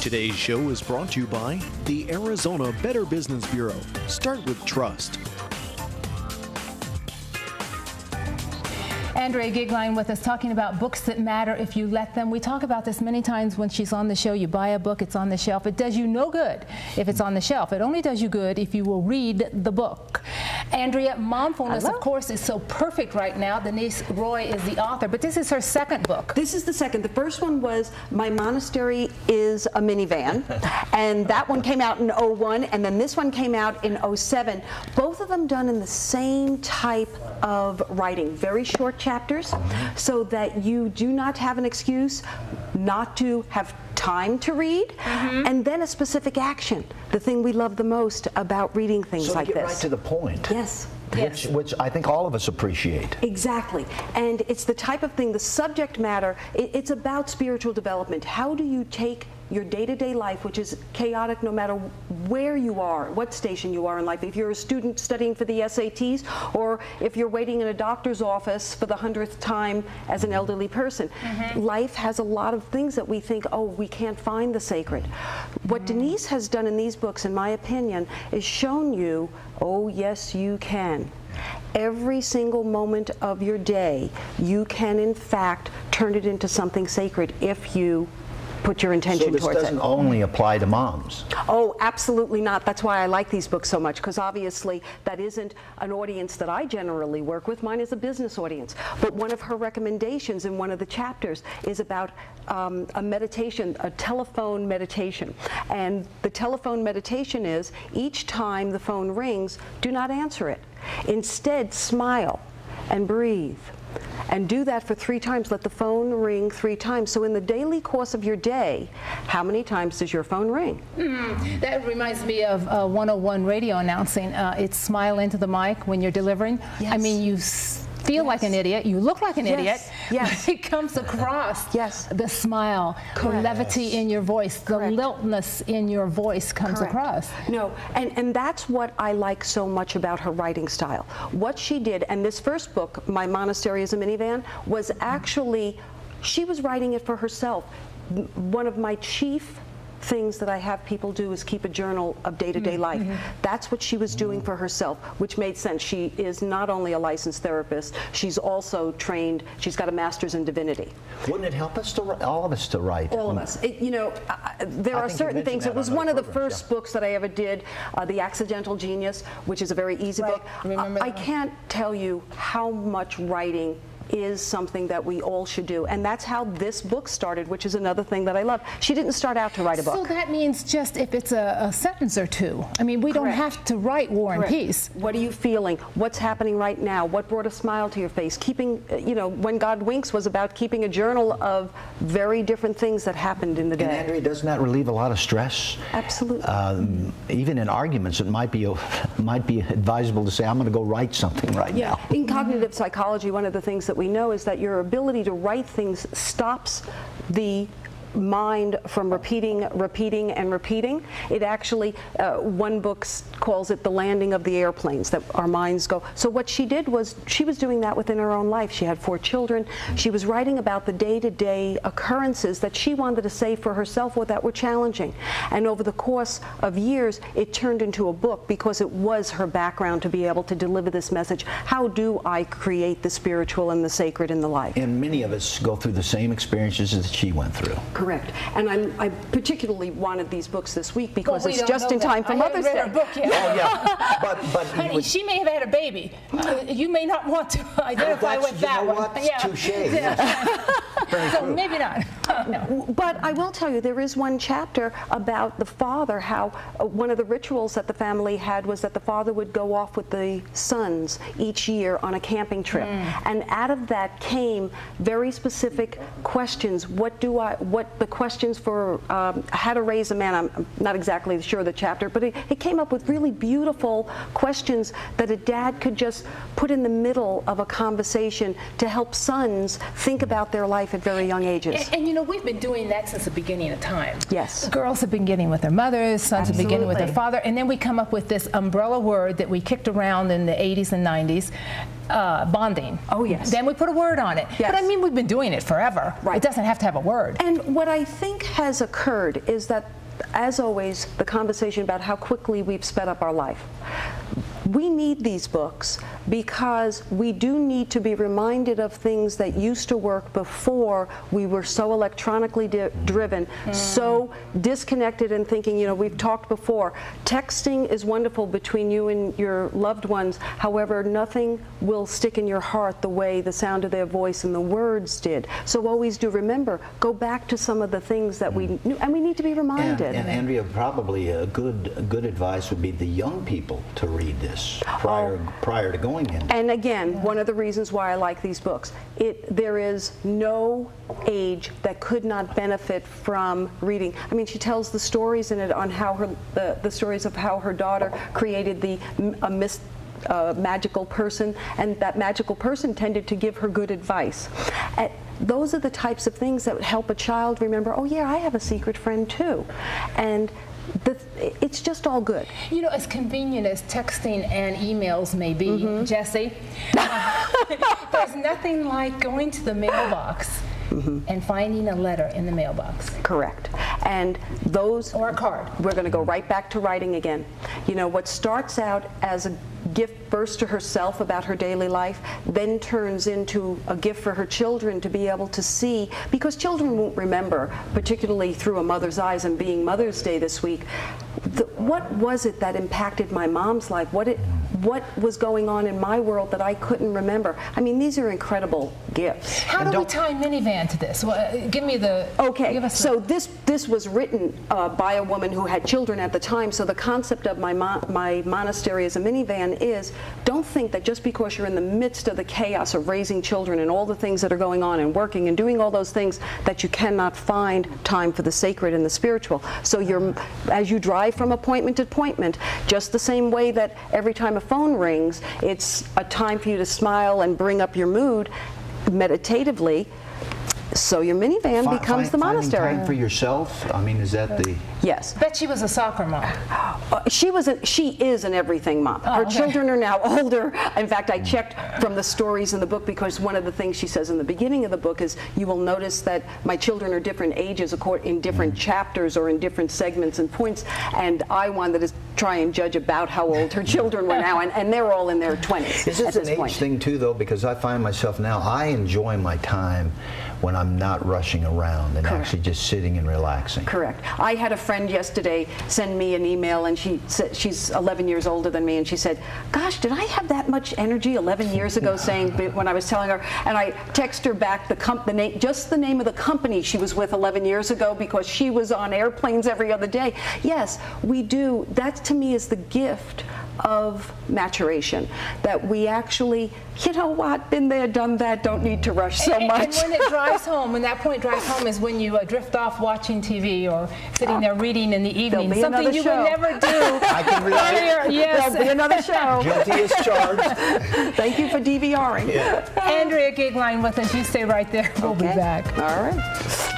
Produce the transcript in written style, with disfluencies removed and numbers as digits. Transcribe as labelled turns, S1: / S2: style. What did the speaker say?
S1: Today's show is brought to you by the Arizona Better Business Bureau. Start with trust.
S2: Andrea Goeglein with us, talking about books that matter if you let them. We talk about this many times when she's on the show. You buy a book, it's on the shelf. It does you no good if it's on the shelf. It only does you good if you will read the book. Andrea, MOMFulness, of course, is so perfect right now. Denise Roy is the author, but this is her second book.
S3: This is the second. The first one was My Monastery is a Minivan, and that one came out in '01, and then this one came out in '07. Both of them done in the same type of writing, very short chapters, so that you do not have an excuse not to have time to read, and then a specific action, the thing we love the most about reading things like this.
S4: So get right to the point.
S3: Yes.
S4: Which I think all of us appreciate.
S3: Exactly. And it's the type of thing, the subject matter, it's about spiritual development. How do you take your day-to-day life, which is chaotic no matter where you are, what station you are in life, if you're a student studying for the SATs, or if you're waiting in a doctor's office for the 100th time as an elderly person. Life has a lot of things that we think, oh, we can't find the sacred. What Denise has done in these books, in my opinion, is shown you, oh yes, you can. Every single moment of your day, you can in fact turn it into something sacred if you put your intention towards it.
S4: So this doesn't only apply to moms?
S3: Oh, absolutely not. That's why I like these books so much, because obviously that isn't an audience that I generally work with. Mine is a business audience. But one of her recommendations in one of the chapters is about a meditation, a telephone meditation. And the telephone meditation is, each time the phone rings, do not answer it. Instead, smile and breathe. And do that for 3 times. Let the phone ring 3 times. So in the daily course of your day, how many times does your phone ring?
S2: That reminds me of 101 radio announcing. It's smile into the mic when you're delivering.
S3: Yes.
S2: I mean, you feel like an idiot, you look like an idiot.
S3: Yes.
S2: It comes across.
S3: Yes.
S2: The smile, the levity in your voice, the liltness in your voice comes across.
S3: No, and that's what I like so much about her writing style. What she did, and this first book, My Monastery is a Minivan, was actually, she was writing it for herself. One of my chief things that I have people do is keep a journal of day-to-day life. That's what she was doing for herself, which made sense. She is not only a licensed therapist, she's also trained, she's got a master's in divinity.
S4: Wouldn't it help us to all of us to write?
S3: All of us. You know, there are certain things. It was one of the first books that I ever did, The Accidental Genius, which is a very easy book. I can't tell you how much writing is something that we all should do, and that's how this book started, which is another thing that I love. She didn't start out to write a book.
S2: So that means just if it's a sentence or two. I mean, we don't have to write War and Peace.
S3: What are you feeling? What's happening right now? What brought a smile to your face? Keeping, you know, When God Winks was about keeping a journal of very different things that happened in the day.
S4: And Andrea, doesn't that relieve a lot of stress?
S3: Absolutely.
S4: Even in arguments, it might be advisable to say, I'm going to go write something right now.
S3: In cognitive psychology, one of the things that we know is that your ability to write things stops the mind from repeating. It actually, one book calls it the landing of the airplanes, that our minds go. So what she did was, she was doing that within her own life. She had 4 children. She was writing about the day-to-day occurrences that she wanted to say for herself or that were challenging. And over the course of years, it turned into a book because it was her background to be able to deliver this message. How do I create the spiritual and the sacred in the life?
S4: And many of us go through the same experiences that she went through.
S3: Correct. And I particularly wanted these books this week because it's just in time for Mother's Day.
S2: Her book yet.
S4: Oh, yeah. But
S2: honey, she may have had a baby. You may not want to identify with that one.
S4: Touche.
S2: So maybe not. No.
S3: But I will tell you, there is one chapter about the father, how one of the rituals that the family had was that the father would go off with the sons each year on a camping trip. And out of that came very specific questions. What the questions for how to raise a man. I'm not exactly sure of the chapter, but it came up with really beautiful questions that a dad could just put in the middle of a conversation to help sons think about their life at very young ages.
S2: And you know, we've been doing that since the beginning of time.
S3: Yes.
S2: Girls have been beginning with their mothers, sons have been beginning with their father, and then we come up with this umbrella word that we kicked around in the 80s and 90s, bonding.
S3: Oh, yes.
S2: Then we put a word on it.
S3: Yes.
S2: But I mean, we've been doing it forever.
S3: Right.
S2: It doesn't have to have a word.
S3: And what I think has occurred is that, as always, the conversation about how quickly we've sped up our life. We need these books because we do need to be reminded of things that used to work before we were so electronically driven, so disconnected and thinking, you know, we've talked before, texting is wonderful between you and your loved ones. However, nothing will stick in your heart the way the sound of their voice and the words did. So always do remember, go back to some of the things that we knew, and we need to be reminded.
S4: And Andrea, probably a good advice would be the young people to read this prior to going in.
S3: And again, one of the reasons why I like these books, there is no age that could not benefit from reading. I mean, she tells the stories in it on how the stories of how her daughter created a magical person, and that magical person tended to give her good advice. Those are the types of things that would help a child remember, oh yeah, I have a secret friend too. And it's just all good.
S2: You know, as convenient as texting and emails may be, Jesse, there's nothing like going to the mailbox and finding a letter in the mailbox.
S3: Correct. And those...
S2: Or a card.
S3: We're going to go right back to writing again. You know, what starts out as a gift first to herself about her daily life, then turns into a gift for her children to be able to see, because children won't remember, particularly through a mother's eyes, and being Mother's Day this week, what was it that impacted my mom's life? What was going on in my world that I couldn't remember? I mean, these are incredible gifts.
S2: How do we tie minivan to this? Well, give me the...
S3: Okay, so this was written by a woman who had children at the time, so the concept of my monastery as a minivan is, don't think that just because you're in the midst of the chaos of raising children and all the things that are going on and working and doing all those things, that you cannot find time for the sacred and the spiritual. So as you drive from appointment to appointment, just the same way that every time a phone rings, it's a time for you to smile and bring up your mood meditatively, so your minivan becomes the monastery.
S4: Finding time for yourself, I mean, is that the...
S3: Yes.
S2: Bet she was a soccer mom.
S3: She is an everything mom. Her children are now older. In fact, I checked from the stories in the book, because one of the things she says in the beginning of the book is, you will notice that my children are different ages in different chapters or in different segments and points, and I wanted to try and judge about how old her children were now, and they're all in their 20s.
S4: Is this an age thing too, though? Because I find myself now, I enjoy my time when I'm not rushing around and actually just sitting and relaxing. Correct.
S3: I had a friend yesterday send me an email, and she said, she's 11 years older than me, and she said, gosh, did I have that much energy 11 years ago saying, when I was telling her, and I text her back just the name of the company she was with 11 years ago, because she was on airplanes every other day. Yes, we do. That to me is the gift of maturation, that we actually, you know what, been there, done that, don't need to rush so much.
S2: And when it drives home, when that point drives home is when you drift off watching TV or sitting there reading in the evening, something you would never do.
S4: I can relate.
S2: Yes.
S3: There'll be another show.
S4: Guilty as charged.
S3: Thank you for DVRing.
S2: Andrea Goeglein with us. You stay right there. We'll be back.
S3: All right.